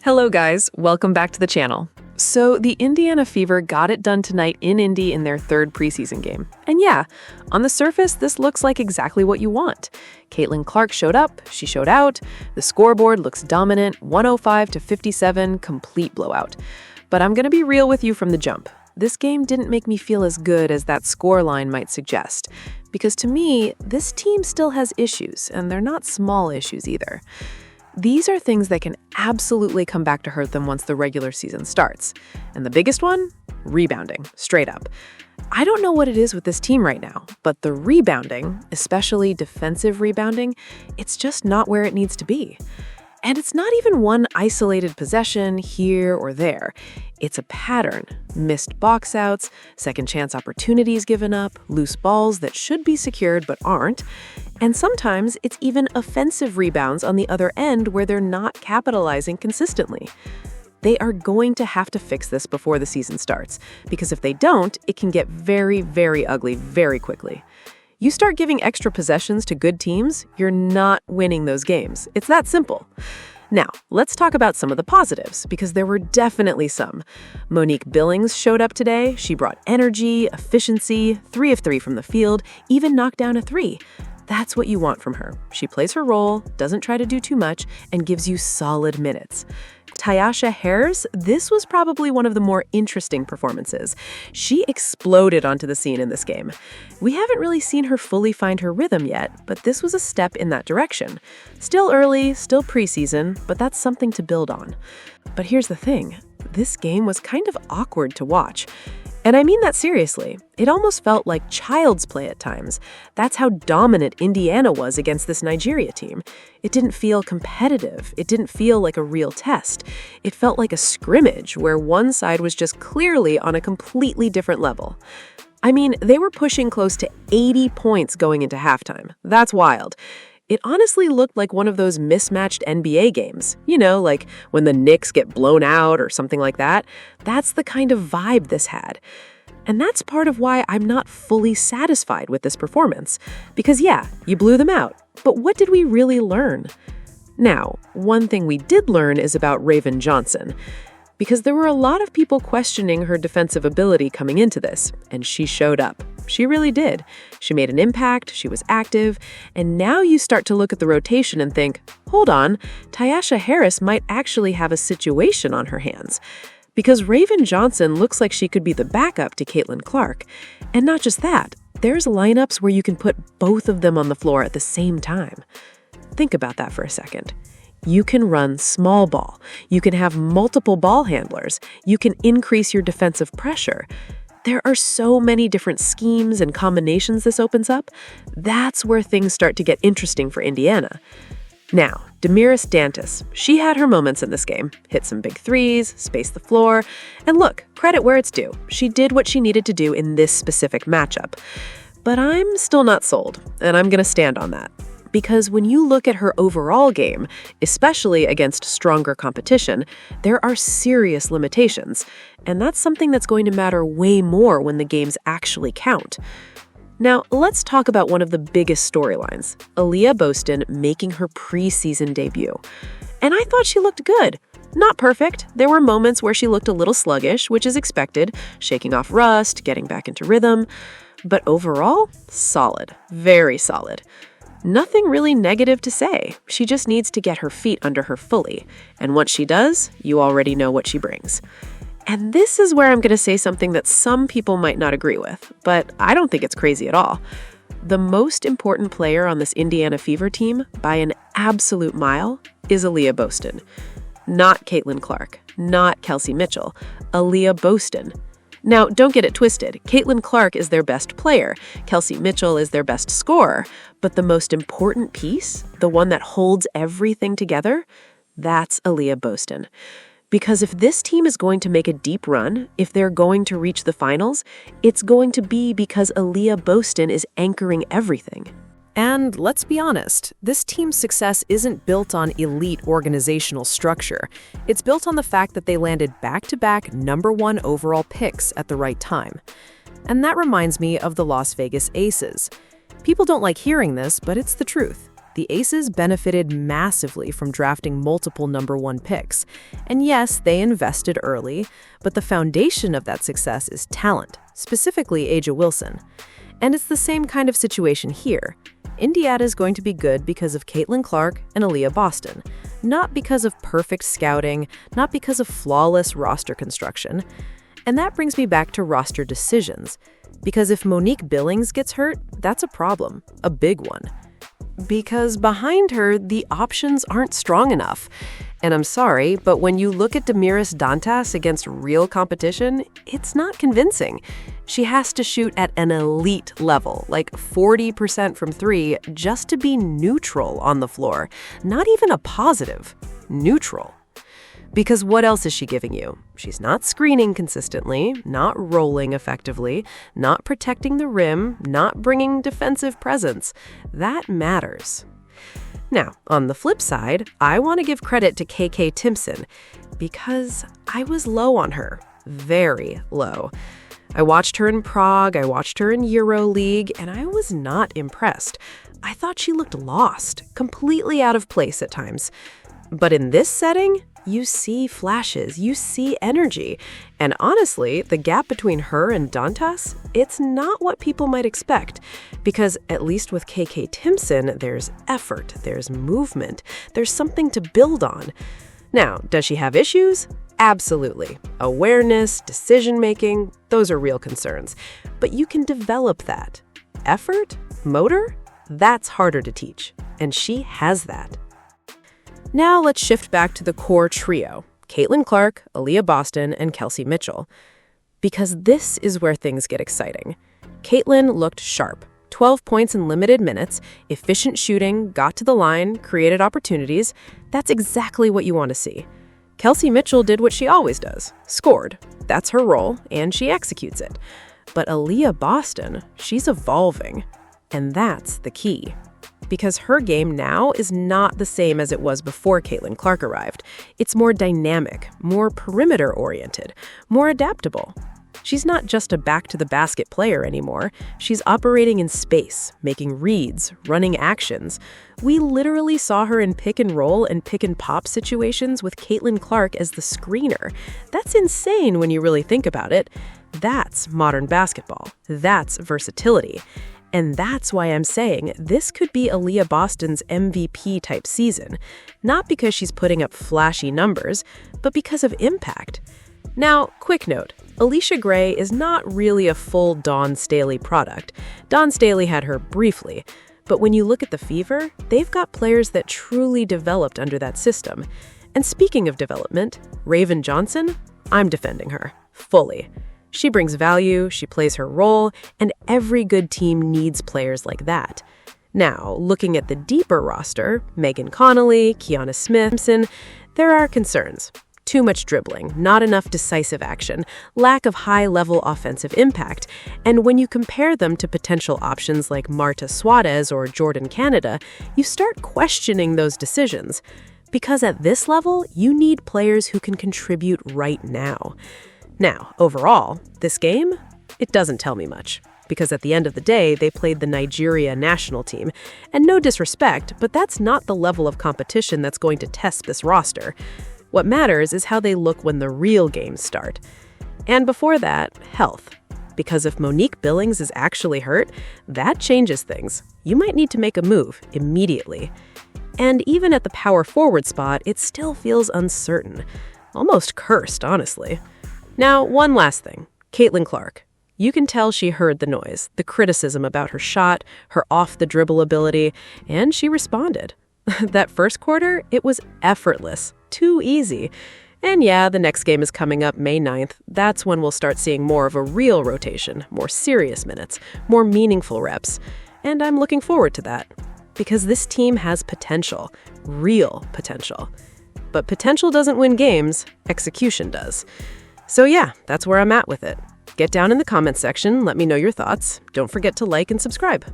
Hello guys, welcome back to the channel. So the Indiana Fever got it done tonight in Indy in their third preseason game. And yeah, on the surface, this looks like exactly what you want. Caitlin Clark showed up, she showed out, the scoreboard looks dominant, 105-57, complete blowout. But I'm gonna be real with you from the jump. This game didn't make me feel as good as that scoreline might suggest. Because to me, this team still has issues, and they're not small issues either. These are things that can absolutely come back to hurt them once the regular season starts. And the biggest one? Rebounding, straight up. I don't know what it is with this team right now, but the rebounding, especially defensive rebounding, it's just not where it needs to be. And it's not even one isolated possession here or there. It's a pattern. Missed box outs, second chance opportunities given up, loose balls that should be secured but aren't. And sometimes it's even offensive rebounds on the other end where they're not capitalizing consistently. They are going to have to fix this before the season starts, because if they don't, it can get very, very ugly very quickly. You start giving extra possessions to good teams, you're not winning those games. It's that simple. Now, let's talk about some of the positives, because there were definitely some. Monique Billings showed up today. She brought energy, efficiency, 3 of 3 from the field, even knocked down a 3. That's what you want from her. She plays her role, doesn't try to do too much, and gives you solid minutes. Tyasha Harris, this was probably one of the more interesting performances. She exploded onto the scene in this game. We haven't really seen her fully find her rhythm yet, but this was a step in that direction. Still early, still preseason, but that's something to build on. But here's the thing. This game was kind of awkward to watch. And I mean that seriously. It almost felt like child's play at times. That's how dominant Indiana was against this Nigeria team. It didn't feel competitive. It didn't feel like a real test. It felt like a scrimmage where one side was just clearly on a completely different level. I mean, they were pushing close to 80 points going into halftime. That's wild. It honestly looked like one of those mismatched NBA games. You know, like when the Knicks get blown out or something like that. That's the kind of vibe this had. And that's part of why I'm not fully satisfied with this performance. Because yeah, you blew them out. But what did we really learn? Now, one thing we did learn is about Raven Johnson. Because there were a lot of people questioning her defensive ability coming into this, and she showed up. She really did. She made an impact, she was active, and now you start to look at the rotation and think, hold on, Tyasha Harris might actually have a situation on her hands. Because Raven Johnson looks like she could be the backup to Caitlin Clark. And not just that, there's lineups where you can put both of them on the floor at the same time. Think about that for a second. You can run small ball. You can have multiple ball handlers. You can increase your defensive pressure. There are so many different schemes and combinations this opens up. That's where things start to get interesting for Indiana. Now, Damiris Dantas, she had her moments in this game. Hit some big threes, spaced the floor, and look, credit where it's due. She did what she needed to do in this specific matchup. But I'm still not sold, and I'm going to stand on that. Because when you look at her overall game, especially against stronger competition, there are serious limitations. And that's something that's going to matter way more when the games actually count. Now, let's talk about one of the biggest storylines, Aliyah Boston making her preseason debut. And I thought she looked good. Not perfect. There were moments where she looked a little sluggish, which is expected, shaking off rust, getting back into rhythm. But overall, solid. Very solid. Nothing really negative to say. She just needs to get her feet under her fully. And once she does, you already know what she brings. And this is where I'm going to say something that some people might not agree with, but I don't think it's crazy at all. The most important player on this Indiana Fever team, by an absolute mile, is Aliyah Boston. Not Caitlin Clark, not Kelsey Mitchell, Aliyah Boston. Now, don't get it twisted. Caitlin Clark is their best player. Kelsey Mitchell is their best scorer. But the most important piece, the one that holds everything together, that's Aliyah Boston. Because if this team is going to make a deep run, if they're going to reach the finals, it's going to be because Aliyah Boston is anchoring everything. And let's be honest, this team's success isn't built on elite organizational structure. It's built on the fact that they landed back-to-back #1 overall picks at the right time. And that reminds me of the Las Vegas Aces. People don't like hearing this, but it's the truth. The Aces benefited massively from drafting multiple #1 picks. And yes, they invested early, but the foundation of that success is talent, specifically A'ja Wilson. And it's the same kind of situation here. Indiana is going to be good because of Caitlin Clark and Aliyah Boston, not because of perfect scouting, not because of flawless roster construction. And that brings me back to roster decisions. Because if Monique Billings gets hurt, that's a problem, a big one. Because behind her, the options aren't strong enough. And I'm sorry, but when you look at Damiris Dantas against real competition, it's not convincing. She has to shoot at an elite level, like 40% from three, just to be neutral on the floor. Not even a positive. Neutral. Because what else is she giving you? She's not screening consistently, not rolling effectively, not protecting the rim, not bringing defensive presence. That matters. Now, on the flip side, I want to give credit to KK Timpson because I was low on her. Very low. I watched her in Prague, I watched her in EuroLeague, and I was not impressed. I thought she looked lost, completely out of place at times. But in this setting, you see flashes, you see energy. And honestly, the gap between her and Dantas, it's not what people might expect. Because at least with KK Timpson, there's effort, there's movement, there's something to build on. Now, does she have issues? Absolutely. Awareness, decision-making, those are real concerns. But you can develop that. Effort? Motor? That's harder to teach. And she has that. Now let's shift back to the core trio, Caitlin Clark, Aliyah Boston, and Kelsey Mitchell. Because this is where things get exciting. Caitlin looked sharp. 12 points in limited minutes, efficient shooting, got to the line, created opportunities. That's exactly what you want to see. Kelsey Mitchell did what she always does, scored. That's her role, and she executes it. But Aliyah Boston, she's evolving. And that's the key. Because her game now is not the same as it was before Caitlin Clark arrived. It's more dynamic, more perimeter-oriented, more adaptable. She's not just a back-to-the-basket player anymore. She's operating in space, making reads, running actions. We literally saw her in pick-and-roll and pick-and-pop situations with Caitlin Clark as the screener. That's insane when you really think about it. That's modern basketball. That's versatility. And that's why I'm saying this could be Aliyah Boston's MVP-type season. Not because she's putting up flashy numbers, but because of impact. Now, quick note, Alicia Gray is not really a full Dawn Staley product. Dawn Staley had her briefly. But when you look at the Fever, they've got players that truly developed under that system. And speaking of development, Raven Johnson, I'm defending her, fully. She brings value, she plays her role, and every good team needs players like that. Now, looking at the deeper roster, Megan Connolly, Kiana Smithson, there are concerns. Too much dribbling, not enough decisive action, lack of high-level offensive impact, and when you compare them to potential options like Marta Suarez or Jordan Canada, you start questioning those decisions. Because at this level, you need players who can contribute right now. Now, overall, this game, it doesn't tell me much. Because at the end of the day, they played the Nigeria national team. And no disrespect, but that's not the level of competition that's going to test this roster. What matters is how they look when the real games start. And before that, health. Because if Monique Billings is actually hurt, that changes things. You might need to make a move immediately. And even at the power forward spot, it still feels uncertain. Almost cursed, honestly. Now, one last thing. Caitlin Clark. You can tell she heard the noise, the criticism about her shot, her off-the-dribble ability, and she responded. That first quarter, it was effortless, too easy. And yeah, the next game is coming up May 9th. That's when we'll start seeing more of a real rotation, more serious minutes, more meaningful reps. And I'm looking forward to that. Because this team has potential, real potential. But potential doesn't win games, execution does. So yeah, that's where I'm at with it. Get down in the comments section, let me know your thoughts. Don't forget to like and subscribe.